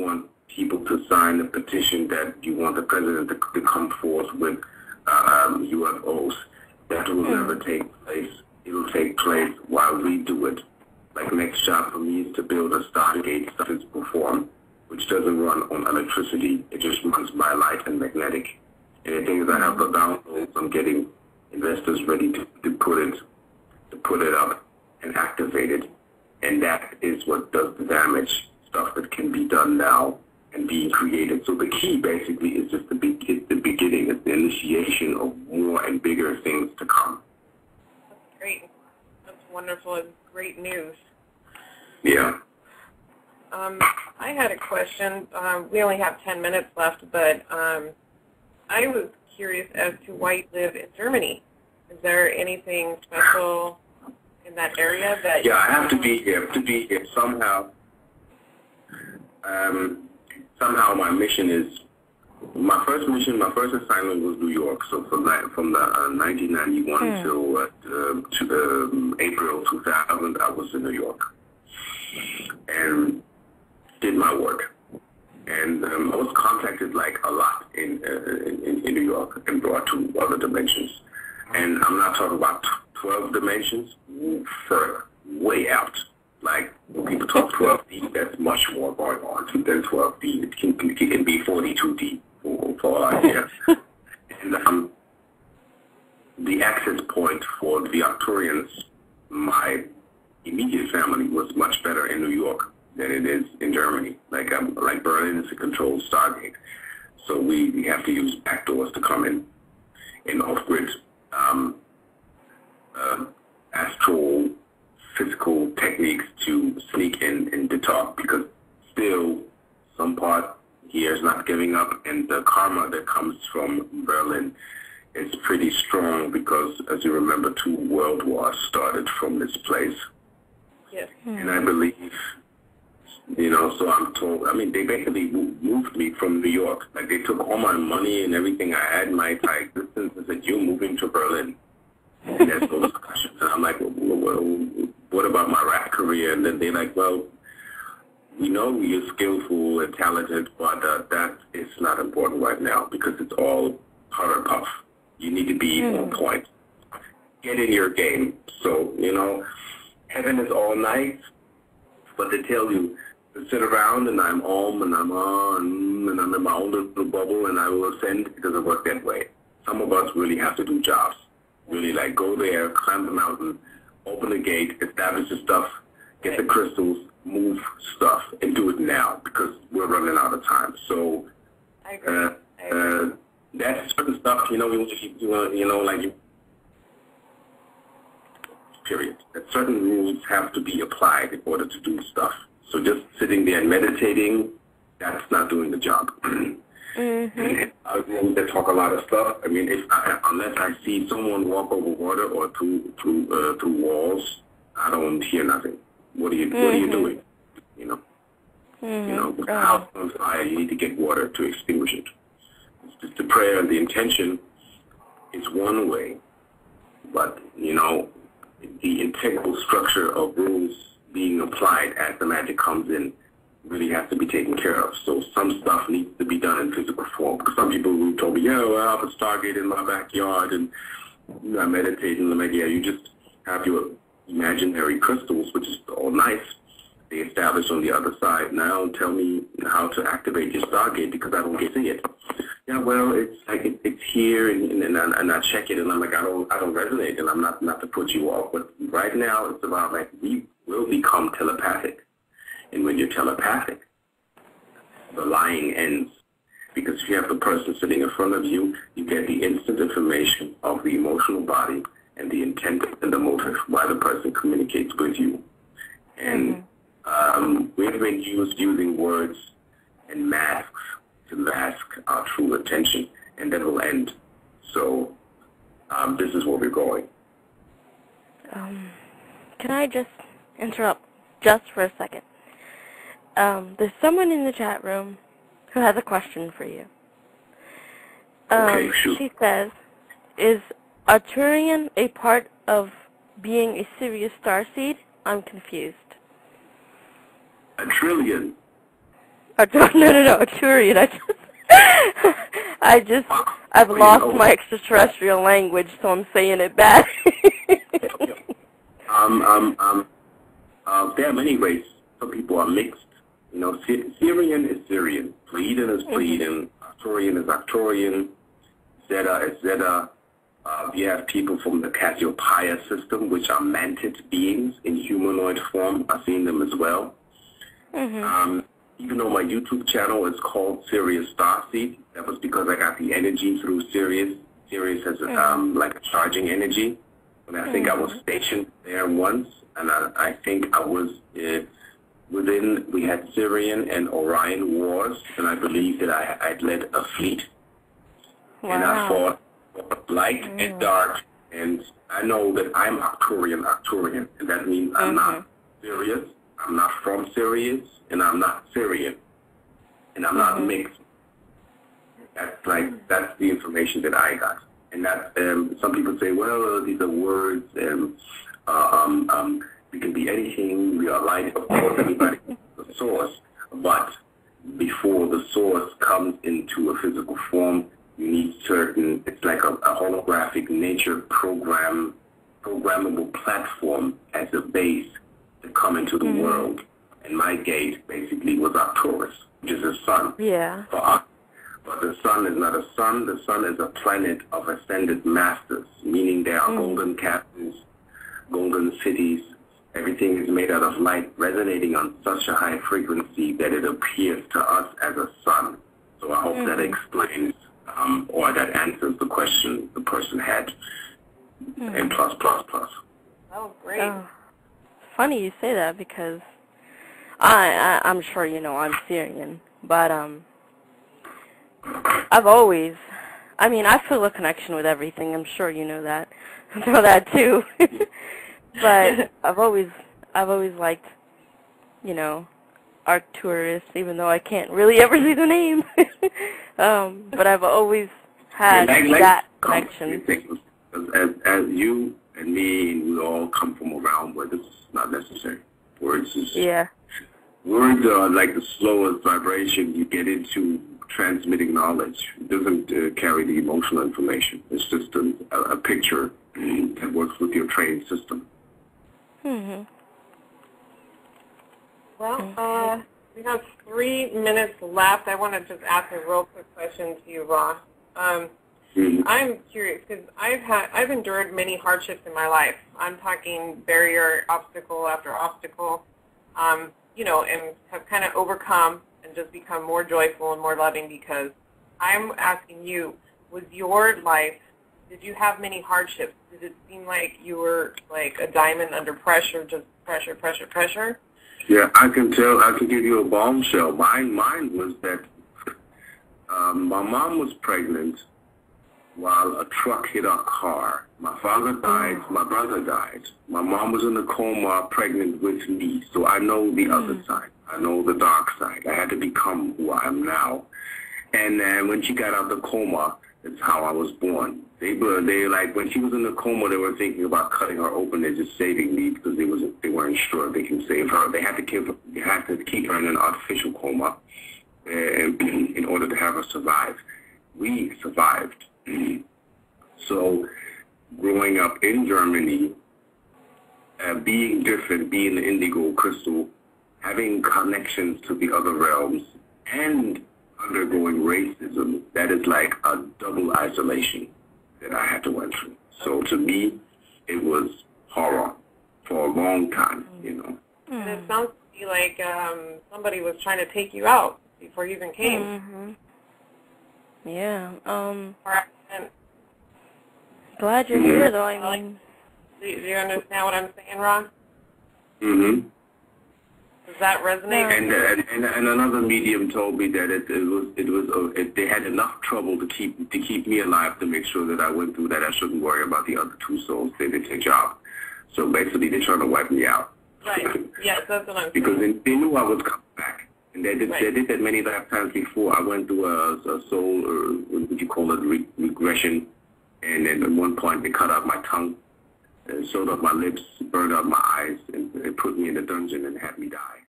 want people to sign a petition that you want the president to come forth with UFOs. That will never take place. It will take place while we do it. Like, next job for me is to build a Stargate physical form, which doesn't run on electricity. It just runs by light and magnetic. And the thing is, I have the downloads. I'm getting investors ready to put it up and activate it. And that is what does the damage, stuff that can be done now and being created. So the key basically is just the beginning. It's the initiation of more and bigger things to come. That's great. That's wonderful and great news. Yeah. I had a question. We only have 10 minutes left, but I was curious as to why you live in Germany. Is there anything special in that area that? Yeah, I have to be here. Somehow. Somehow my mission is, my first assignment was New York. So from the 1991 to the April 2000, I was in New York and did my work. And I was contacted like a lot in New York and brought to other dimensions. And I'm not talking about 12 dimensions, further, way out. Like, when people talk 12D, that's much more going on than 12D. It can be 42D for all I care. And the access point for the Arcturians, my immediate family, was much better in New York than it is in Germany. Like Berlin is a controlled Stargate. So we have to use back doors to come in off-grid astral physical techniques to sneak in and to talk, because still some part here is not giving up, and the karma that comes from Berlin is pretty strong because, as you remember, 2 world wars started from this place. Yes. And I believe, so I'm told, they basically moved me from New York. Like, they took all my money and everything I had, my existence, and said, you're moving to Berlin. And there's those questions. And I'm like, what about my rap career? And then they're like, well, we know you're skillful and talented, but that is not important right now because it's all powder puff. You need to be on point. Get in your game. So, heaven is all nice, but they tell you to sit around and I'm home and I'm on and I'm in my own little bubble and I will ascend. It doesn't work that way. Some of us really have to do jobs. Really, like, go there, climb the mountain, open the gate, establish the stuff, get the crystals, move stuff, and do it now because we're running out of time. So I agree. That's certain stuff, period. That certain rules have to be applied in order to do stuff. So just sitting there and meditating, that's not doing the job. And they talk a lot of stuff. Unless I see someone walk over water or through walls, I don't hear nothing. What are you doing? With the house on fire, you need to get water to extinguish it. It's just the prayer and the intention is one way, but the integral structure of rules being applied as the magic comes in really has to be taken care of. So some stuff needs to be done in physical form. Because some people who told me, I have a Stargate in my backyard and I meditate, and I'm like, you just have your imaginary crystals, which is all nice. They establish on the other side. Now tell me how to activate your Stargate because I don't get to see it. Yeah, well, it's like it's here, and I check it, and I'm like, I don't resonate, and I'm not to put you off. But right now, it's about like we will become telepathic. And when you're telepathic, the lying ends. Because if you have the person sitting in front of you, you get the instant information of the emotional body and the intent and the motive why the person communicates with you. And we've been using words and masks to mask our true attention, and that will end. So this is where we're going. Can I just interrupt just for a second? There's someone in the chat room who has a question for you. Okay, shoot. She says, is Arcturian a part of being a Sirius starseed? I'm confused. A trillion. No, Arcturian. I've lost my extraterrestrial language, so I'm saying it bad. There are many races. Some people are mixed. You know, Syrian is Syrian. Pleiadian is Pleiadian. Arcturian is Arcturian. Zeta is Zeta. You have people from the Cassiopeia system, which are mantis beings in humanoid form. I've seen them as well. Even though my YouTube channel is called Sirius Starseed, that was because I got the energy through Sirius. Sirius has like a charging energy. And I think I was stationed there once, and I think I was we had Syrian and Orion wars, and I believe that I'd led a fleet. Wow. And I fought light and dark, and I know that I'm Arcturian, and that means I'm not Sirius, I'm not from Sirius, and I'm not Syrian, and I'm not mixed. That's the information that I got. And that some people say, well, these are words, and we can be anything. We are light, of course. Everybody is the source, but before the source comes into a physical form, you need certain. It's like a holographic nature programmable platform as a base to come into the world. And my gate basically was Arcturus, which is a sun. Yeah. For us. But the sun is not a sun. The sun is a planet of ascended masters, meaning there are golden captains, golden cities. Everything is made out of light, resonating on such a high frequency that it appears to us as a sun. So I hope that explains or that answers the question the person had. And plus. Oh, great. Funny you say that because I'm sure you know I'm Syrian, but I feel a connection with everything. I'm sure you know that. I know that too. But I've always liked, Arcturus, even though I can't really ever see the name. But I've always had that connection. As you and me, and we all come from a realm where this is not necessary. Words are like the slowest vibration you get into transmitting knowledge. It doesn't carry the emotional information. It's just a picture that works with your trained system. Well, we have 3 minutes left. I want to just ask a real quick question to you, Ross. I'm curious because I've endured many hardships in my life. I'm talking barrier, obstacle after obstacle, and have kind of overcome and just become more joyful and more loving because I'm asking you, was your life, did you have many hardships? Did it seem like you were like a diamond under pressure, just pressure? Yeah, I can give you a bombshell. Mine was that my mom was pregnant while a truck hit our car. My father died, my brother died. My mom was in a coma pregnant with me, so I know the other side. I know the dark side. I had to become who I am now. And when she got out of the coma, that's how I was born. They when she was in the coma, they were thinking about cutting her open and just saving me because they weren't sure they can save her. They had to keep her in an artificial coma in order to have her survive. We survived. So growing up in Germany, being different, being the indigo crystal, having connections to the other realms, and undergoing racism, that is like a double isolation that I had to went through. So to me, it was horror for a long time, And it sounds to me like somebody was trying to take you out before you even came. Yeah. Glad you're here, though. I mean, do you understand what I'm saying, Ron? Does that resonate? And another medium told me that they had enough trouble to keep me alive to make sure that I went through that. I shouldn't worry about the other 2 souls. They did their job. So basically, they're trying to wipe me out. Right. Yes, that's what I'm saying. Because they knew I was coming back. And they did that many lifetimes before. I went through a soul, or what would you call it, regression. And then at one point, they cut out my tongue, sewed up my lips, burned out my eyes, and put me in a dungeon and had me die.